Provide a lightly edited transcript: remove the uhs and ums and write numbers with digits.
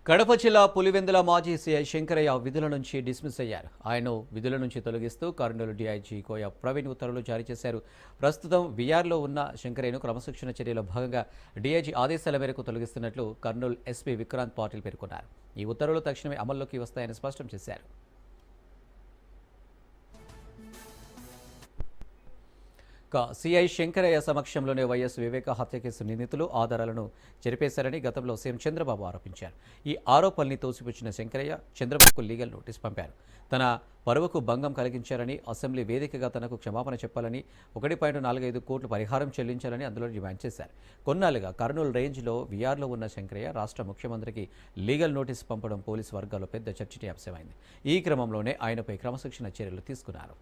కడప జిల్లా పులివెందుల మాజీ సీఐ శంకరయ్య విధుల నుంచి డిస్మిస్ అయ్యారు. ఆయన్ను విధుల నుంచి తొలగిస్తూ కర్నూలు డీఐజీ కోయ ప్రవీణ్ ఉత్తర్వులు జారీ చేశారు. ప్రస్తుతం వీఆర్లో ఉన్న శంకరయ్యను క్రమశిక్షణ చర్యలో భాగంగా డీఐజీ ఆదేశాల మేరకు తొలగిస్తున్నట్లు కర్నూలు ఎస్పీ విక్రాంత్ పాటిల్ పేర్కొన్నారు. ఈ ఉత్తర్వులు తక్షణమే అమల్లోకి వస్తాయని స్పష్టం చేశారు. సిఐ శంకరయ్య సమక్షంలోనే వైఎస్ వివేక హత్య కేసు నిందితులు ఆధారాలను చెరిపేశారని గతంలో సీఎం చంద్రబాబు ఆరోపించారు. ఈ ఆరోపణల్ని తోసిపుచ్చిన శంకరయ్య చంద్రబాబుకు లీగల్ నోటీస్ పంపారు. తన పరువుకు భంగం కలిగించారని, అసెంబ్లీ వేదికగా తనకు క్షమాపణ చెప్పాలని, 1.45 కోట్లు పరిహారం చెల్లించాలని అందులో డిమాండ్ చేశారు. కొన్నాళ్లుగా కర్నూలు రేంజ్లో వీఆర్లో ఉన్న శంకరయ్య రాష్ట్ర ముఖ్యమంత్రికి లీగల్ నోటీస్ పంపడం పోలీసు వర్గాల్లో పెద్ద చర్చనీయాంశమైంది. ఈ క్రమంలోనే ఆయనపై క్రమశిక్షణ చర్యలు తీసుకున్నారు.